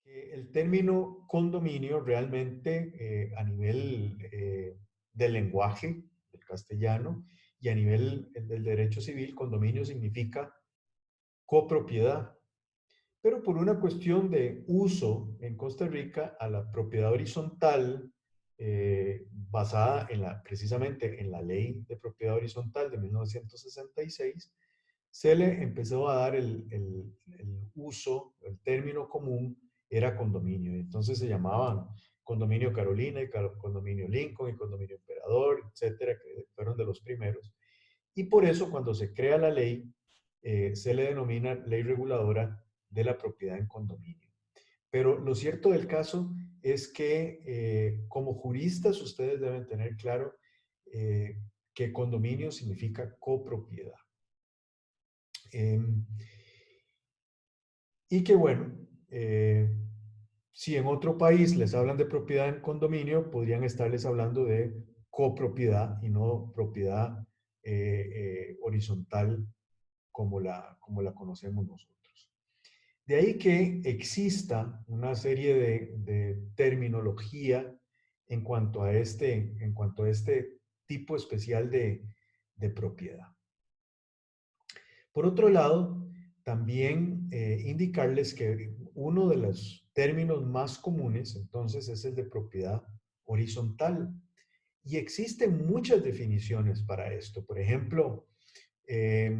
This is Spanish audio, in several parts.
El término condominio realmente a nivel del lenguaje del castellano y a nivel del derecho civil, condominio significa copropiedad, pero por una cuestión de uso en Costa Rica a la propiedad horizontal basada precisamente en la ley de propiedad horizontal de 1966, se le empezó a dar el uso, el término común era condominio. Entonces se llamaban condominio Carolina y condominio Lincoln y condominio Emperador, etcétera, que fueron de los primeros. Y por eso cuando se crea la ley, se le denomina ley reguladora de la propiedad en condominio. Pero lo cierto del caso es que como juristas ustedes deben tener claro eh, que condominio significa copropiedad. Y que bueno, si en otro país les hablan de propiedad en condominio, podrían estarles hablando de copropiedad y no propiedad horizontal como la conocemos nosotros. De ahí que exista una serie de terminología en cuanto a este tipo especial de propiedad. Por otro lado, también indicarles que uno de los términos más comunes entonces es el de propiedad horizontal. Y existen muchas definiciones para esto. Por ejemplo, eh,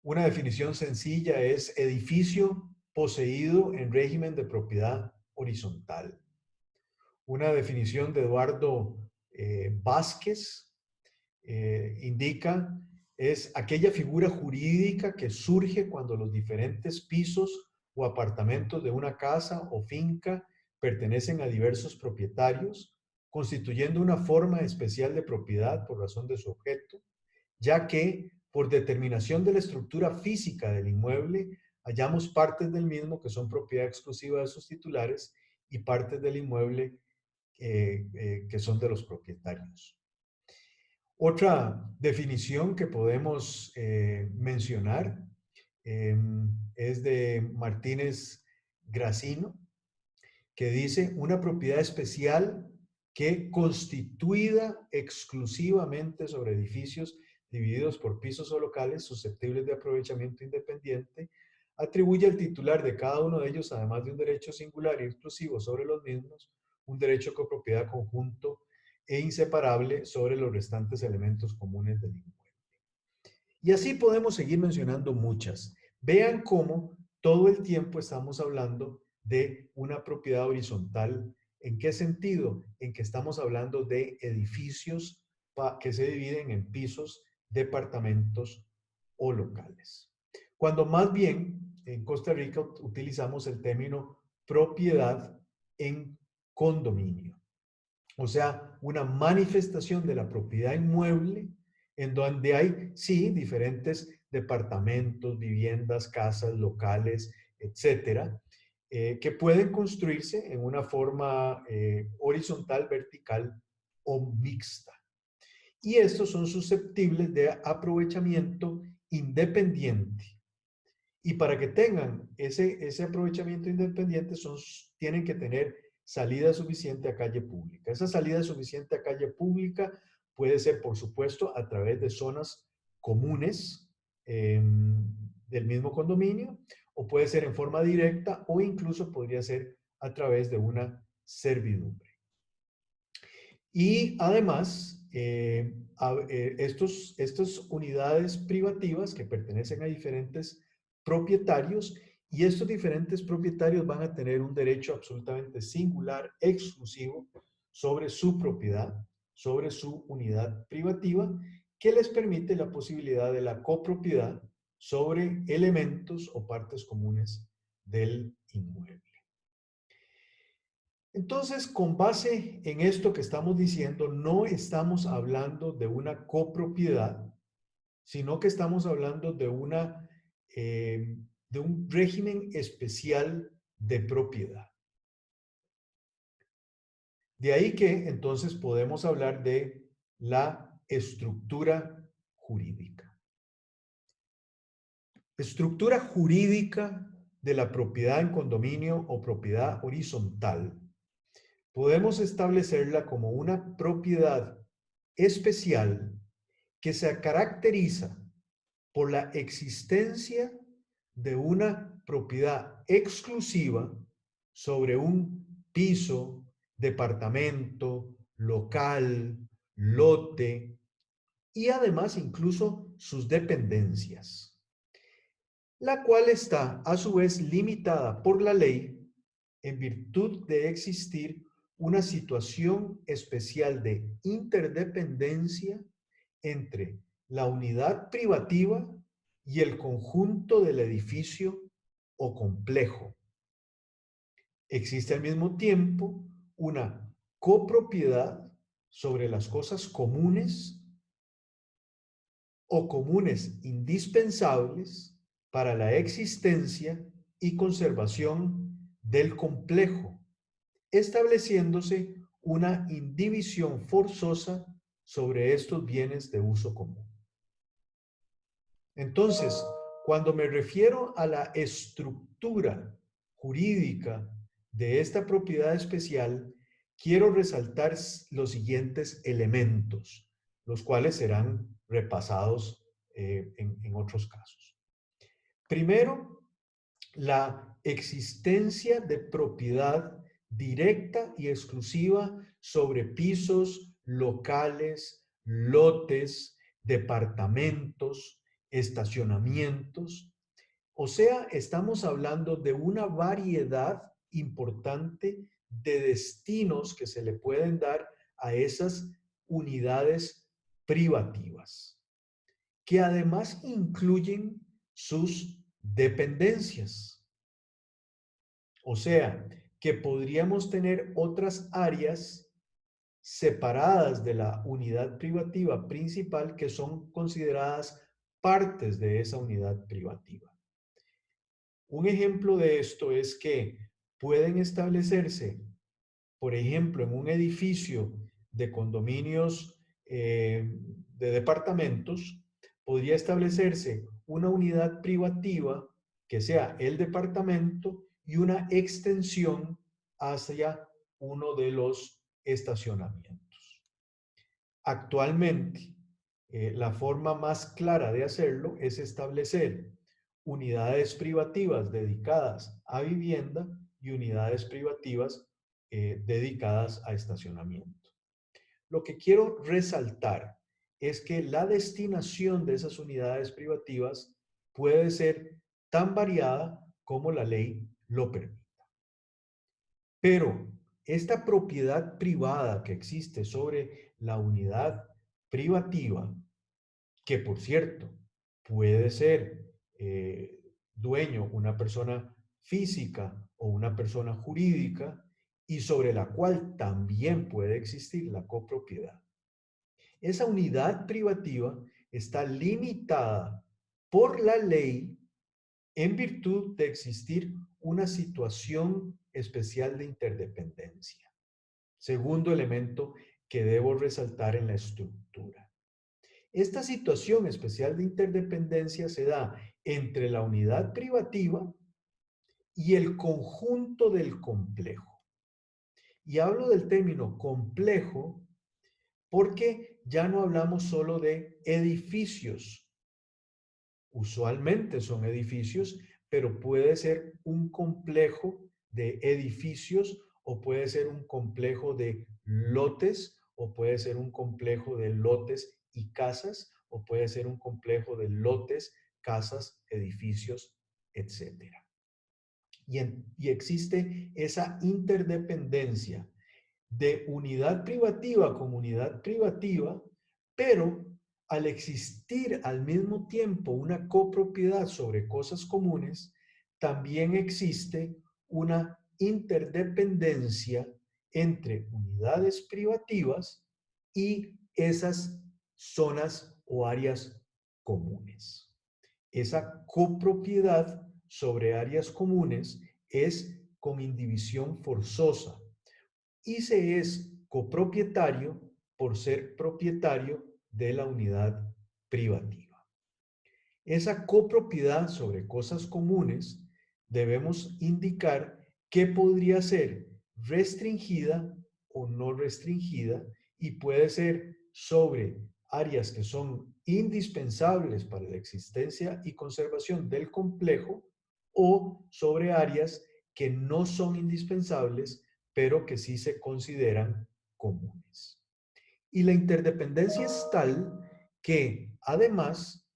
una definición sencilla es edificio poseído en régimen de propiedad horizontal. Una definición de Eduardo Vázquez indica es aquella figura jurídica que surge cuando los diferentes pisos o apartamentos de una casa o finca pertenecen a diversos propietarios, constituyendo una forma especial de propiedad por razón de su objeto, ya que por determinación de la estructura física del inmueble hallamos partes del mismo que son propiedad exclusiva de sus titulares y partes del inmueble que son de los propietarios. Otra definición que podemos mencionar es de Martínez Gracino, que dice una propiedad especial que constituida exclusivamente sobre edificios divididos por pisos o locales susceptibles de aprovechamiento independiente, atribuye al titular de cada uno de ellos, además de un derecho singular y exclusivo sobre los mismos, un derecho de copropiedad conjunto e inseparable sobre los restantes elementos comunes del inmueble. Y así podemos seguir mencionando muchas. Vean cómo todo el tiempo estamos hablando de una propiedad horizontal. ¿En qué sentido? En que estamos hablando de edificios que se dividen en pisos, departamentos o locales. Cuando más bien en Costa Rica utilizamos el término propiedad en condominio. O sea, una manifestación de la propiedad inmueble en donde hay, sí, diferentes departamentos, viviendas, casas, locales, etcétera, que pueden construirse en una forma horizontal, vertical o mixta. Y estos son susceptibles de aprovechamiento independiente. Y para que tengan ese aprovechamiento independiente, tienen que tener salida suficiente a calle pública. Esa salida suficiente a calle pública puede ser, por supuesto, a través de zonas comunes del mismo condominio, o puede ser en forma directa, o incluso podría ser a través de una servidumbre. Y además, estas unidades privativas que pertenecen a diferentes propietarios, y estos diferentes propietarios van a tener un derecho absolutamente singular, exclusivo, sobre su propiedad, sobre su unidad privativa, que les permite la posibilidad de la copropiedad sobre elementos o partes comunes del inmueble. Entonces, con base en esto que estamos diciendo, no estamos hablando de una copropiedad, sino que estamos hablando de un régimen especial de propiedad. De ahí que entonces podemos hablar de la estructura jurídica. Estructura jurídica de la propiedad en condominio o propiedad horizontal, podemos establecerla como una propiedad especial que se caracteriza por la existencia de una propiedad exclusiva sobre un piso, departamento, local, lote y además incluso sus dependencias, la cual está a su vez limitada por la ley en virtud de existir una situación especial de interdependencia entre la unidad privativa y el conjunto del edificio o complejo. Existe al mismo tiempo una copropiedad sobre las cosas comunes o comunes indispensables para la existencia y conservación del complejo, estableciéndose una indivisión forzosa sobre estos bienes de uso común. Entonces, cuando me refiero a la estructura jurídica de esta propiedad especial, quiero resaltar los siguientes elementos, los cuales serán repasados en otros casos. Primero, la existencia de propiedad directa y exclusiva sobre pisos, locales, lotes, departamentos, estacionamientos. O sea, estamos hablando de una variedad importante de destinos que se le pueden dar a esas unidades privativas, que además incluyen sus dependencias. O sea, que podríamos tener otras áreas separadas de la unidad privativa principal que son consideradas partes de esa unidad privativa. Un ejemplo de esto es que pueden establecerse, por ejemplo, en un edificio de condominios de departamentos, podría establecerse una unidad privativa que sea el departamento y una extensión hacia uno de los estacionamientos. Actualmente, la forma más clara de hacerlo es establecer unidades privativas dedicadas a vivienda y unidades privativas dedicadas a estacionamiento. Lo que quiero resaltar es que la destinación de esas unidades privativas puede ser tan variada como la ley lo permite. Pero esta propiedad privada que existe sobre la unidad privativa, que por cierto puede ser dueño una persona física o una persona jurídica y sobre la cual también puede existir la copropiedad. Esa unidad privativa está limitada por la ley en virtud de existir una situación especial de interdependencia. Segundo elemento que debo resaltar en la estructura. Esta situación especial de interdependencia se da entre la unidad privativa y el conjunto del complejo. Y hablo del término complejo porque ya no hablamos solo de edificios. Usualmente son edificios, pero puede ser un complejo de edificios o puede ser un complejo de lotes o puede ser un complejo de lotes y casas o puede ser un complejo de lotes, casas, edificios, etc. Y existe esa interdependencia de unidad privativa con unidad privativa, pero al existir al mismo tiempo una copropiedad sobre cosas comunes, también existe una interdependencia entre unidades privativas y esas zonas o áreas comunes. Esa copropiedad sobre áreas comunes es con indivisión forzosa y se es copropietario por ser propietario de la unidad privativa. Esa copropiedad sobre cosas comunes debemos indicar qué podría ser restringida o no restringida y puede ser sobre áreas que son indispensables para la existencia y conservación del complejo o sobre áreas que no son indispensables, pero que sí se consideran comunes. Y la interdependencia es tal que además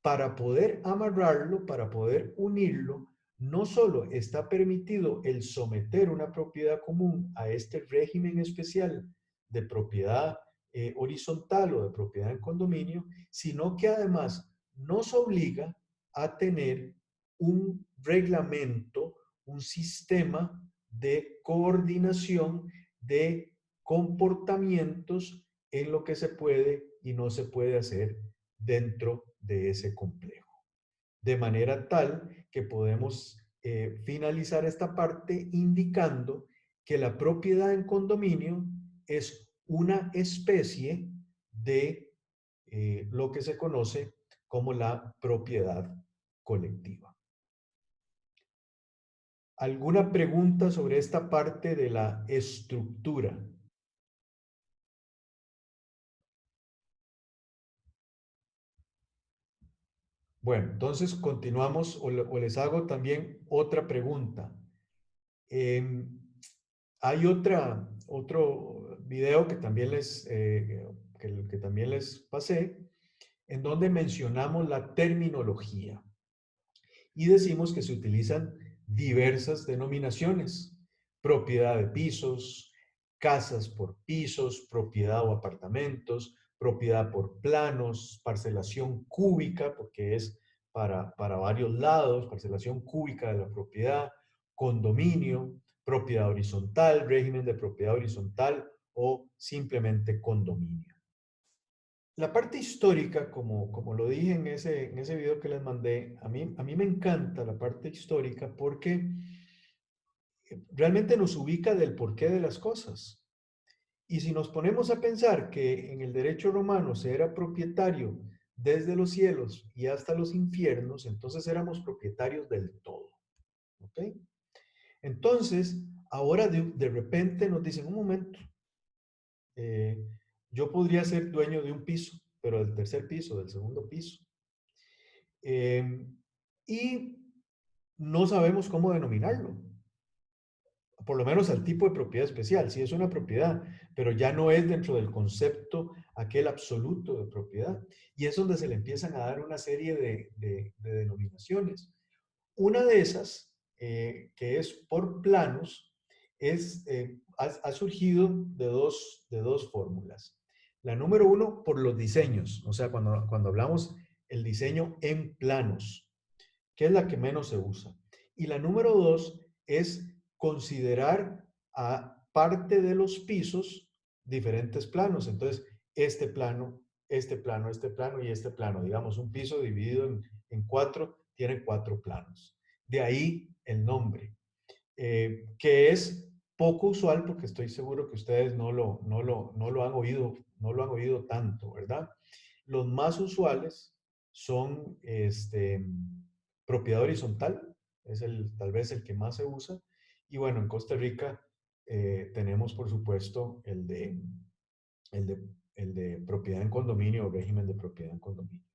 para poder amarrarlo, para poder unirlo, no solo está permitido el someter una propiedad común a este régimen especial de propiedad horizontal o de propiedad en condominio, sino que además nos obliga a tener un reglamento, un sistema de coordinación de comportamientos en lo que se puede y no se puede hacer dentro de ese complejo. De manera tal que podemos finalizar esta parte indicando que la propiedad en condominio es una especie de lo que se conoce como la propiedad colectiva. ¿Alguna pregunta sobre esta parte de la estructura? Bueno, entonces continuamos o les hago también otra pregunta. Eh, Hay otro video que también les pasé, en donde mencionamos la terminología y decimos que se utilizan diversas denominaciones: propiedad de pisos, casas por pisos, propiedad o apartamentos, propiedad por planos, parcelación cúbica, porque es para varios lados, parcelación cúbica de la propiedad, condominio, propiedad horizontal, régimen de propiedad horizontal o simplemente condominio. La parte histórica, como lo dije en ese video que les mandé, a mí me encanta la parte histórica porque realmente nos ubica del porqué de las cosas. Y si nos ponemos a pensar que en el derecho romano se era propietario desde los cielos y hasta los infiernos, entonces éramos propietarios del todo. ¿Ok? Entonces, ahora de repente nos dicen: un momento, eh, yo podría ser dueño de un piso, pero del tercer piso, del segundo piso. Y no sabemos cómo denominarlo, por lo menos al tipo de propiedad especial. Sí es una propiedad, pero ya no es dentro del concepto aquel absoluto de propiedad. Y es donde se le empiezan a dar una serie de denominaciones. Una de esas, que es por planos, ha surgido de dos fórmulas. La número uno, por los diseños, o sea, cuando hablamos el diseño en planos, que es la que menos se usa. Y la número dos es considerar a parte de los pisos diferentes planos. Entonces, este plano, este plano, este plano y este plano. Digamos, un piso dividido en cuatro tiene cuatro planos. De ahí el nombre, que es poco usual porque estoy seguro que ustedes no lo han oído, no lo han oído tanto, ¿verdad? Los más usuales son propiedad horizontal, es tal vez el que más se usa. Y bueno, en Costa Rica tenemos, por supuesto, el de propiedad en condominio o régimen de propiedad en condominio.